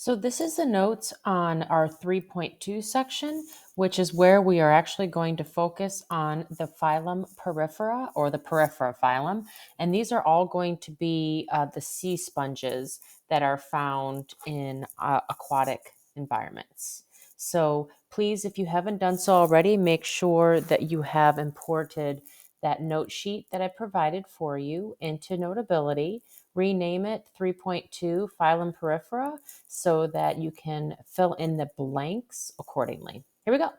So this is the notes on our 3.2 section, which is where we are actually going to focus on the phylum Porifera or the Porifera phylum. And these are all going to be the sea sponges that are found in aquatic environments. So please, if you haven't done so already, make sure that you have imported that note sheet that I provided for you into Notability. Rename it 3.2 Phylum Porifera so that you can fill in the blanks accordingly. Here we go.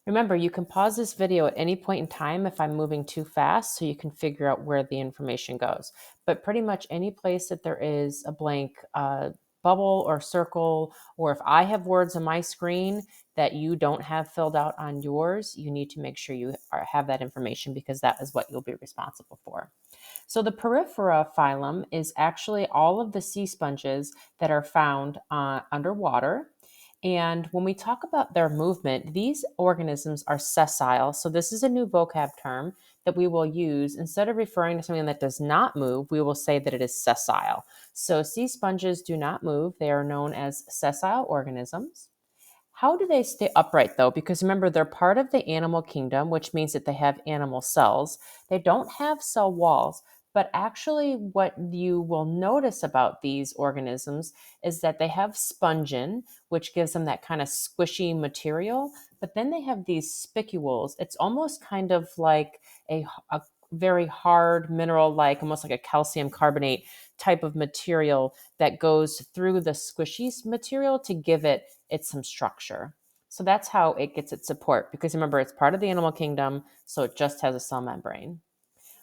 Remember, you can pause this video at any point in time if I'm moving too fast so you can figure out where the information goes. But pretty much any place that there is a blank bubble or circle, or if I have words on my screen that you don't have filled out on yours, you need to make sure you have that information because that is what you'll be responsible for. So the Porifera phylum is actually all of the sea sponges that are found underwater. And when we talk about their movement, these organisms are sessile. So this is a new vocab term that we will use. Instead of referring to something that does not move, we will say that it is sessile. So sea sponges do not move. They are known as sessile organisms. How do they stay upright though? Because remember, they're part of the animal kingdom, which means that they have animal cells. They don't have cell walls, but actually, what you will notice about these organisms is that they have spongin, which gives them that kind of squishy material, but then they have these spicules. It's almost kind of like a very hard mineral, like almost like a calcium carbonate type of material that goes through the squishy material to give it some structure. So that's how it gets its support, because remember, it's part of the animal kingdom, so it just has a cell membrane.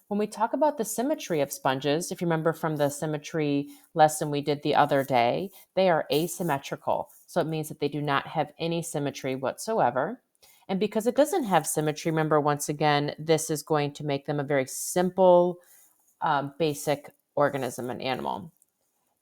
When we talk about the symmetry of sponges, if you remember from the symmetry lesson we did the other day, they are asymmetrical. So it means that they do not have any symmetry whatsoever. And because it doesn't have symmetry, remember, once again, this is going to make them a very simple, basic organism, an animal.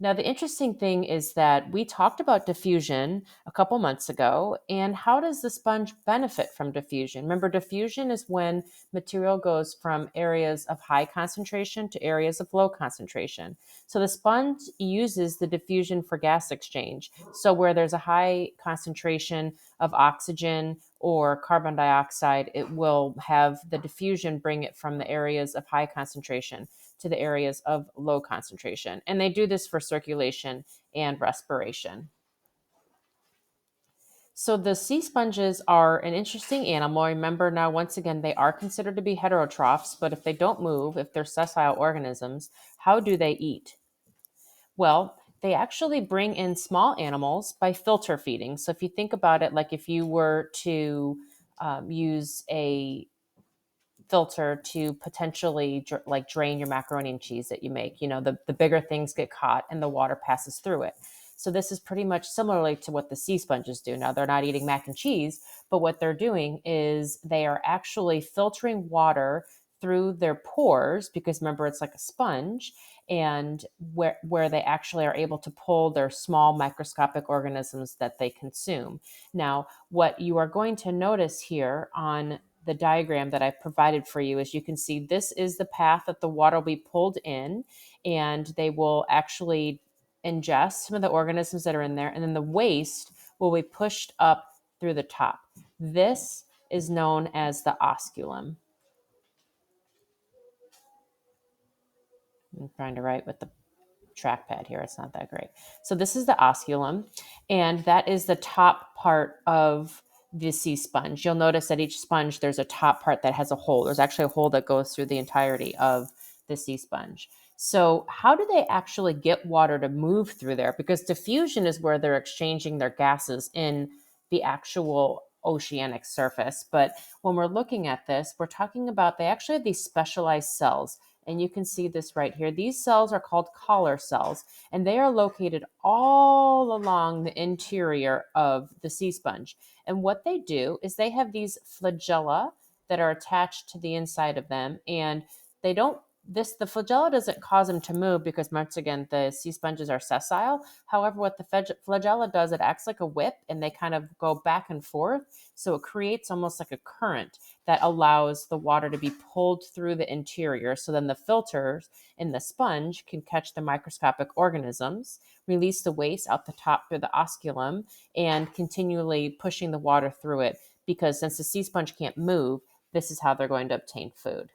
Now, the interesting thing is that we talked about diffusion a couple months ago, and how does the sponge benefit from diffusion? Remember, diffusion is when material goes from areas of high concentration to areas of low concentration. So the sponge uses the diffusion for gas exchange. So where there's a high concentration of oxygen or carbon dioxide, it will have the diffusion bring it from the areas of high concentration to the areas of low concentration. And they do this for circulation and respiration. So the sea sponges are an interesting animal. Remember now, once again, they are considered to be heterotrophs, but if they don't move, if they're sessile organisms, how do they eat? Well, they actually bring in small animals by filter feeding. So if you think about it, like if you were to use a filter to potentially like drain your macaroni and cheese that you make. The bigger things get caught and the water passes through it. So this is pretty much similarly to what the sea sponges do. Now they're not eating mac and cheese, but what they're doing is they are actually filtering water through their pores, because remember, it's like a sponge, and where they actually are able to pull their small microscopic organisms that they consume. Now, what you are going to notice here on the diagram that I provided for you, as you can see, this is the path that the water will be pulled in, and they will actually ingest some of the organisms that are in there, and then the waste will be pushed up through the top. This is known as the osculum. I'm trying to write with the trackpad here. It's not that great. So this is the osculum, and that is the top part of the sea sponge. You'll notice that each sponge, there's a top part that has a hole. There's actually a hole that goes through the entirety of the sea sponge. So how do they actually get water to move through there? Because diffusion is where they're exchanging their gases in the actual oceanic surface. But when we're looking at this, we're talking about they actually have these specialized cells. And you can see this right here. These cells are called collar cells, and they are located all along the interior of the sea sponge. And what they do is they have these flagella that are attached to the inside of them, and they don't The flagella doesn't cause them to move because, once again, the sea sponges are sessile. However, what the flagella does, it acts like a whip and they kind of go back and forth. So it creates almost like a current that allows the water to be pulled through the interior. So then the filters in the sponge can catch the microscopic organisms, release the waste out the top through the osculum, and continually pushing the water through it. Because since the sea sponge can't move, this is how they're going to obtain food.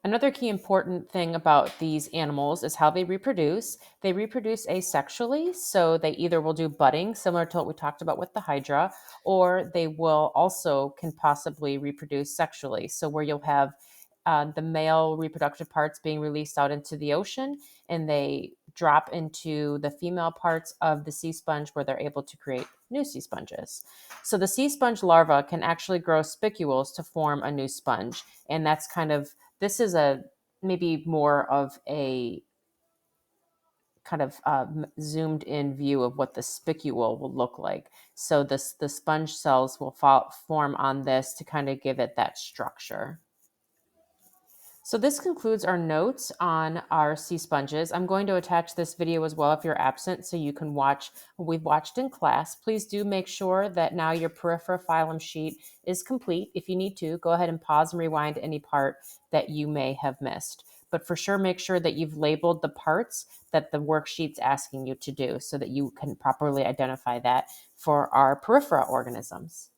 Another key important thing about these animals is how they reproduce. They reproduce asexually, so they either will do budding, similar to what we talked about with the hydra, or they will also can possibly reproduce sexually. So where you'll have the male reproductive parts being released out into the ocean, and they drop into the female parts of the sea sponge where they're able to create new sea sponges. So the sea sponge larva can actually grow spicules to form a new sponge, and that's kind of this is a maybe more of a kind of zoomed in view of what the spicule will look like. So the sponge cells will form on this to kind of give it that structure. So this concludes our notes on our sea sponges. I'm going to attach this video as well if you're absent so you can watch what we've watched in class. Please do make sure that now your Porifera phylum sheet is complete. If you need to, go ahead and pause and rewind any part that you may have missed. But for sure, make sure that you've labeled the parts that the worksheet's asking you to do so that you can properly identify that for our Porifera organisms.